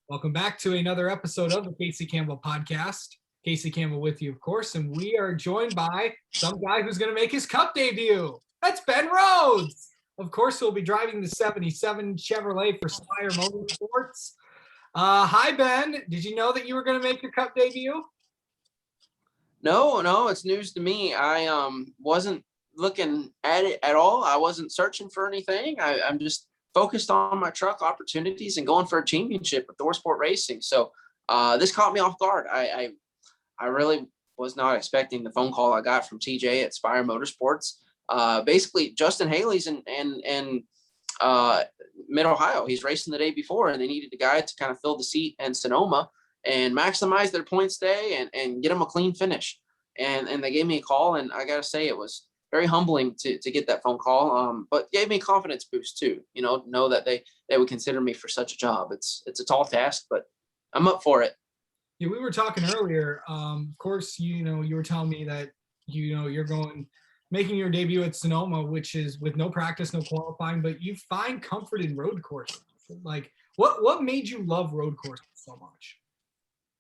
Welcome back to another episode of the Casey Campbell podcast. Casey Campbell with you, of course, and we are joined by some guy who's going to make his Cup debut. That's Ben Rhodes. Of course, he'll be driving the 77 Chevrolet for Spire Motorsports. Hi, Ben. Did you know that you were going to make your Cup debut? No, it's news to me. I wasn't looking at it at all. I wasn't searching for anything. I'm just focused on my truck opportunities and going for a championship with ThorSport Racing. So this caught me off guard. I really was not expecting the phone call I got from TJ at Spire Motorsports. Basically, Justin Haley's in Mid Ohio. He's racing the day before, and they needed a guy to kind of fill the seat in Sonoma and maximize their points day and get them a clean finish. And they gave me a call, and I got to say it was very humbling to get that phone call, but gave me a confidence boost too, know that they would consider me for such a job. It's a tall task, but I'm up for it. Yeah, we were talking earlier. Of course, you were telling me that, you're making your debut at Sonoma, which is with no practice, no qualifying, but you find comfort in road courses. Like what made you love road courses so much?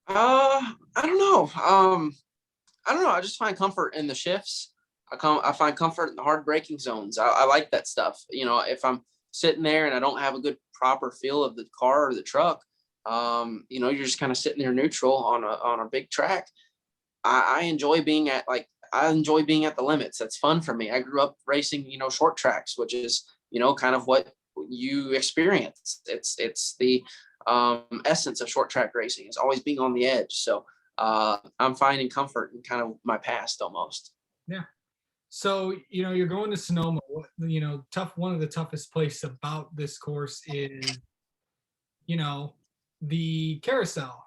I don't know. I don't know. I just find comfort in the shifts. I find comfort in the hard braking zones. I like that stuff. If I'm sitting there and I don't have a good proper feel of the car or the truck, you're just kind of sitting there neutral on a big track. I enjoy being at the limits. That's fun for me. I grew up racing, short tracks, which is, kind of what you experience. It's the essence of short track racing is always being on the edge. So I'm finding comfort in kind of my past almost. Yeah. So, you're going to Sonoma. One of the toughest places about this course is, the carousel.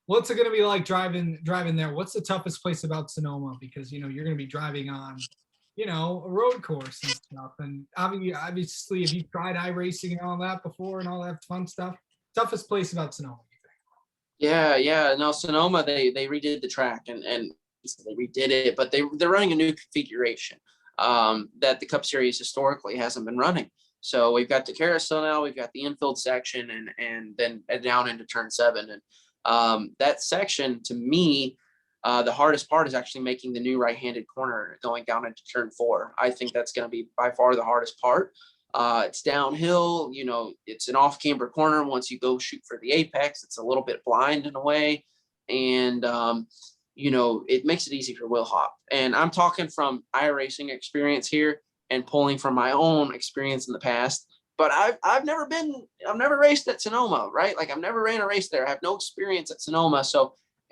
What's it going to be like driving there? What's the toughest place about Sonoma? Because, you're going to be driving on, a road course and stuff. And obviously, if you've tried iRacing and all that before and all that fun stuff, toughest place about Sonoma, you think? Yeah. No, Sonoma, they redid the track and they redid it, but they're running a new configuration that the Cup Series historically hasn't been running. So we've got the carousel now, we've got the infield section, and then down into turn 7. And that section, to me, the hardest part is actually making the new right-handed corner going down into turn 4. I think that's going to be by far the hardest part. It's downhill, it's an off-camber corner. Once you go shoot for the apex, it's a little bit blind in a way. And, it makes it easy for Will Hop. And I'm talking from iRacing experience here and pulling from my own experience in the past. But I've never raced at Sonoma, right? Like I've never ran a race there. I have no experience at Sonoma,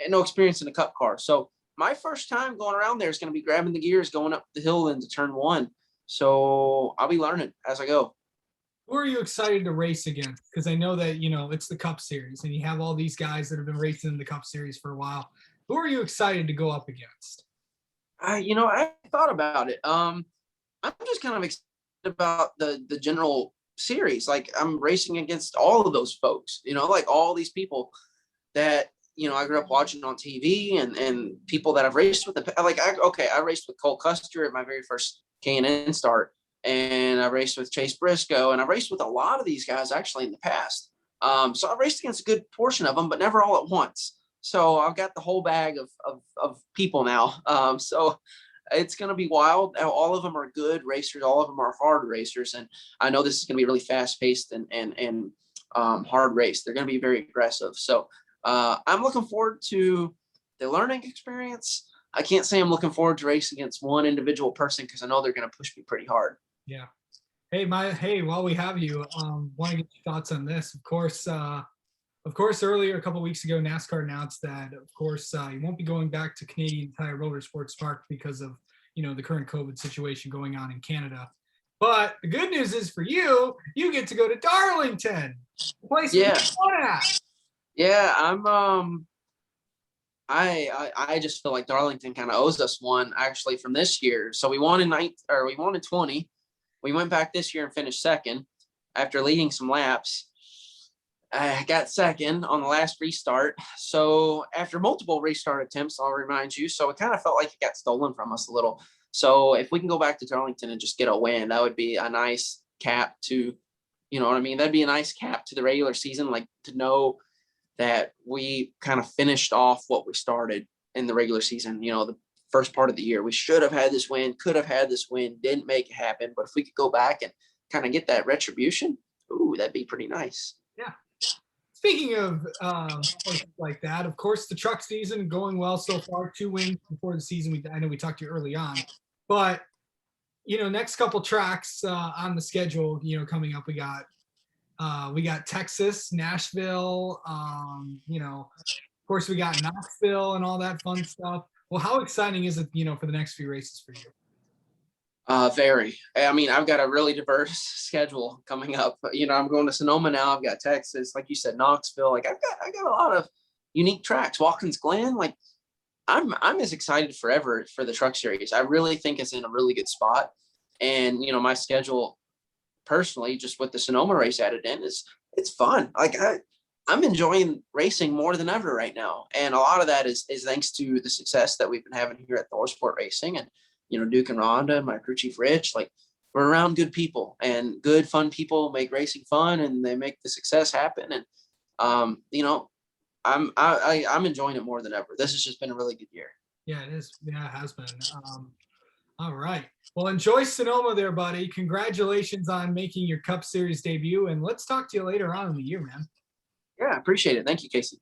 and no experience in a Cup car. So my first time going around there is going to be grabbing the gears, going up the hill into turn 1. So I'll be learning as I go. Who are you excited to race against? Because I know that, it's the Cup Series and you have all these guys that have been racing in the Cup Series for a while. Who are you excited to go up against? I thought about it. I'm just kind of excited about the general series. Like I'm racing against all of those folks, like all these people that, I grew up watching on TV and people that I've raced with. I raced with Cole Custer at my very first K&N start. And I raced with Chase Briscoe, and I raced with a lot of these guys actually in the past. So I raced against a good portion of them, but never all at once. So I've got the whole bag of people now. So it's going to be wild. All of them are good racers. All of them are hard racers. And I know this is going to be really fast paced and hard race. They're going to be very aggressive. So I'm looking forward to the learning experience. I can't say I'm looking forward to racing against one individual person because I know they're going to push me pretty hard. Yeah. Hey, while we have you, want to get your thoughts on this. Of course, earlier, a couple of weeks ago, NASCAR announced that, of course, you won't be going back to Canadian Tire Motorsports Park because of, the current COVID situation going on in Canada. But the good news is for you get to go to Darlington, the place where you want at. Yeah, I just feel like Darlington kind of owes us one actually from this year. So we won in 20. We went back this year and finished second after leading some laps. I got second on the last restart. So after multiple restart attempts, I'll remind you. So it kind of felt like it got stolen from us a little. So if we can go back to Darlington and just get a win, that would be a nice cap to, You know what I mean? That'd be a nice cap to the regular season, like to know that we kind of finished off what we started in the regular season. You know, the first part of the year, we should have had this win, could have had this win, didn't make it happen. But if we could go back and kind of get that retribution, ooh, that'd be pretty nice. Yeah. Speaking of places like that, of course, the truck season going well so far. 2 wins before the season. I know we talked to you early on, but next couple tracks on the schedule, coming up, we got Texas, Nashville. Of course, we got Knoxville and all that fun stuff. Well, how exciting is it, for the next few races for you? Very. I mean, I've got a really diverse schedule coming up. I'm going to Sonoma now. I've got Texas, like you said, Knoxville. Like I got a lot of unique tracks. Watkins Glen. Like I'm as excited forever for the Truck Series. I really think it's in a really good spot. And my schedule personally, just with the Sonoma race added in, it's fun. Like I'm enjoying racing more than ever right now. And a lot of that is thanks to the success that we've been having here at Thor Sport Racing. And Duke and Rhonda, my crew chief Rich, like we're around good people, and good, fun people make racing fun, and they make the success happen. And I'm enjoying it more than ever. This has just been a really good year. Yeah, it is. Yeah, it has been. All right. Well, enjoy Sonoma there, buddy. Congratulations on making your Cup Series debut, and let's talk to you later on in the year, man. Yeah, I appreciate it. Thank you, Casey.